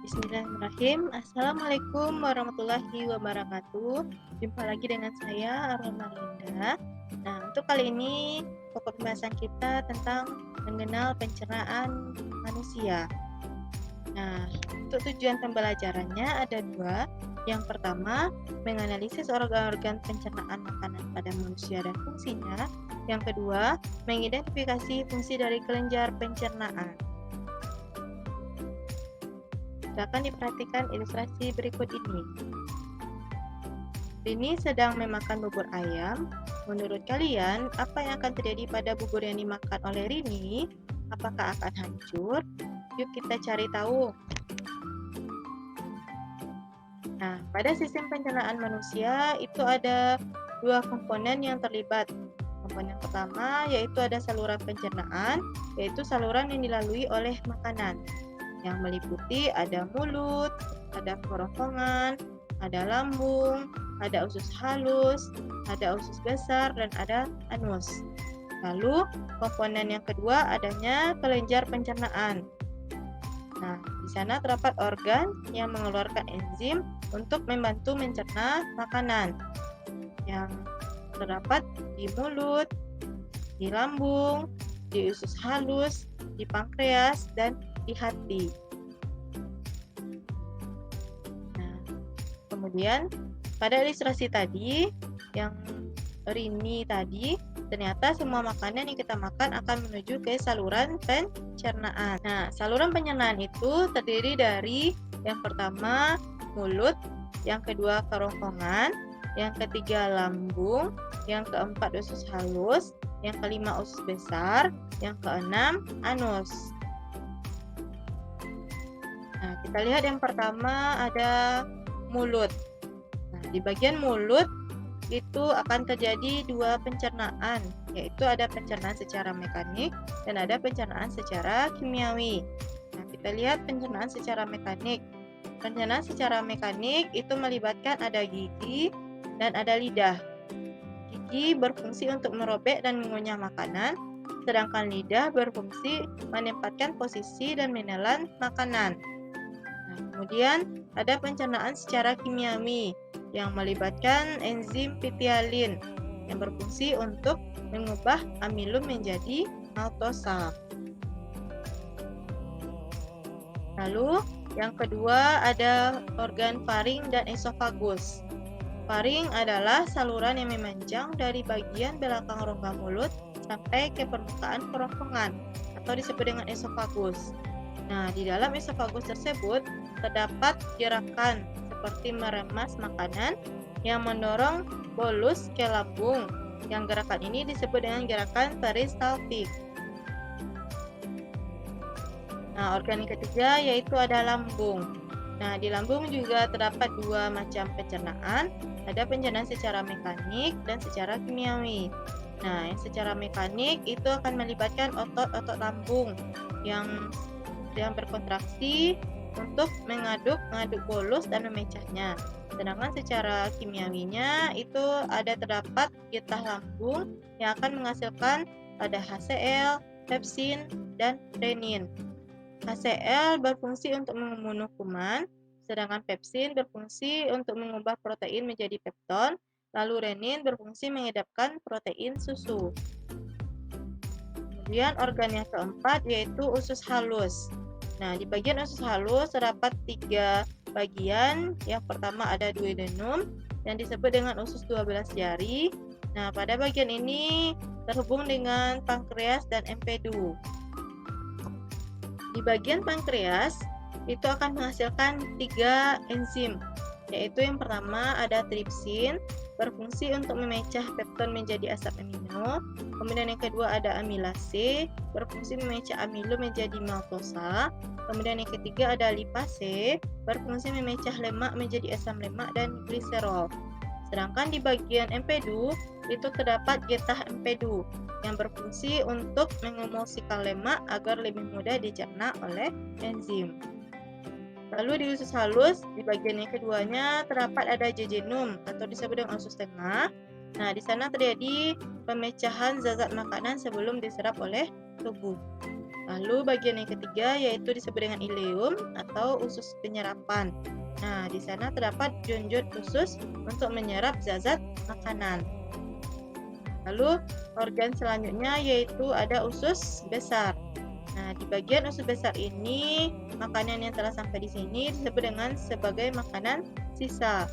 Bismillahirrahmanirrahim. Assalamualaikum warahmatullahi wabarakatuh. Jumpa lagi dengan saya Arul Marlinda. Nah, untuk kali ini pokok pembahasan kita tentang mengenal pencernaan manusia. Nah, untuk tujuan pembelajarannya ada dua. Yang pertama, menganalisis organ-organ pencernaan makanan pada manusia dan fungsinya. Yang kedua, mengidentifikasi fungsi dari kelenjar pencernaan. Silakan diperhatikan ilustrasi berikut ini. Rini sedang memakan bubur ayam. Menurut kalian, apa yang akan terjadi pada bubur yang dimakan oleh Rini? Apakah akan hancur? Yuk kita cari tahu. Nah, pada sistem pencernaan manusia itu ada dua komponen yang terlibat. Komponen pertama yaitu ada saluran pencernaan, yaitu saluran yang dilalui oleh makanan, yang meliputi ada mulut, ada kerongkongan, ada lambung, ada usus halus, ada usus besar, dan ada anus. Lalu, komponen yang kedua adanya kelenjar pencernaan. Nah, di sana terdapat organ yang mengeluarkan enzim untuk membantu mencerna makanan, yang terdapat di mulut, di lambung, di usus halus, di pankreas, dan di hati. Nah, kemudian pada ilustrasi tadi yang Rini tadi, ternyata semua makanan yang kita makan akan menuju ke saluran pencernaan. Nah, saluran pencernaan itu terdiri dari yang pertama mulut, yang kedua kerongkongan, yang ketiga lambung, yang keempat usus halus, yang kelima usus besar, yang keenam anus. Nah, kita lihat yang pertama ada mulut. Nah, di bagian mulut itu akan terjadi dua pencernaan, yaitu ada pencernaan secara mekanik dan ada pencernaan secara kimiawi. Nah, kita lihat pencernaan secara mekanik. Pencernaan secara mekanik itu melibatkan ada gigi dan ada lidah. Gigi berfungsi untuk merobek dan mengunyah makanan, sedangkan lidah berfungsi menempatkan posisi dan menelan makanan. Nah, kemudian ada pencernaan secara kimiawi yang melibatkan enzim pitialin yang berfungsi untuk mengubah amilum menjadi maltosa. Lalu yang kedua ada organ faring dan esofagus. Faring adalah saluran yang memanjang dari bagian belakang rongga mulut sampai ke permukaan kerongkongan atau disebut dengan esofagus. Nah, di dalam esofagus tersebut terdapat gerakan seperti meremas makanan yang mendorong bolus ke lambung. Yang gerakan ini disebut dengan gerakan peristaltik. Nah, organ yang ketiga yaitu ada lambung. Nah, di lambung juga terdapat dua macam pencernaan. Ada pencernaan secara mekanik dan secara kimiawi. Nah, yang secara mekanik itu akan melibatkan otot-otot lambung yang berkontraksi untuk mengaduk bolus dan memecahnya. Sedangkan secara kimiawinya itu terdapat getah lambung yang akan menghasilkan ada HCl, pepsin, dan renin. HCl berfungsi untuk membunuh kuman, sedangkan pepsin berfungsi untuk mengubah protein menjadi pepton, lalu renin berfungsi mengedapkan protein susu. Kemudian organ yang keempat yaitu usus halus. Nah, di bagian usus halus terdapat tiga bagian. Yang pertama ada duodenum yang disebut dengan usus 12 jari. Nah, pada bagian ini terhubung dengan pankreas dan empedu. Di bagian pankreas itu akan menghasilkan tiga enzim, yaitu yang pertama ada tripsin, berfungsi untuk memecah pepton menjadi asam amino. Kemudian yang kedua ada amilase, berfungsi memecah amilum menjadi maltosa. Kemudian yang ketiga ada lipase, berfungsi memecah lemak menjadi asam lemak dan gliserol. Sedangkan di bagian empedu itu terdapat getah empedu yang berfungsi untuk mengemulsikan lemak agar lebih mudah dicerna oleh enzim. Lalu di usus halus, di bagian yang keduanya terdapat ada jejunum atau disebut dengan usus tengah. Nah, di sana terjadi pemecahan zat-zat makanan sebelum diserap oleh tubuh. Lalu bagian yang ketiga yaitu disebut dengan ileum atau usus penyerapan. Nah, di sana terdapat junjut usus untuk menyerap zat-zat makanan. Lalu organ selanjutnya yaitu ada usus besar. Nah, di bagian usus besar ini makanan yang telah sampai di sini disebut dengan sebagai makanan sisa.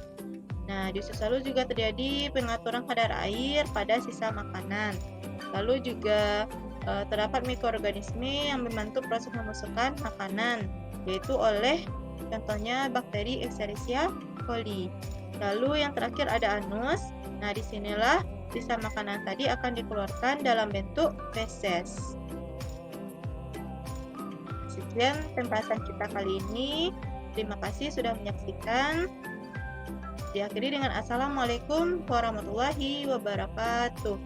Nah, di usus halus juga terjadi pengaturan kadar air pada sisa makanan. Lalu juga terdapat mikroorganisme yang membantu proses memasukkan makanan, yaitu oleh contohnya bakteri Escherichia coli. Lalu yang terakhir ada anus. Nah, disinilah sisa makanan tadi akan dikeluarkan dalam bentuk feses. Sekian pembahasan kita kali ini. Terima kasih sudah menyaksikan. Diakhiri dengan Assalamualaikum warahmatullahi wabarakatuh.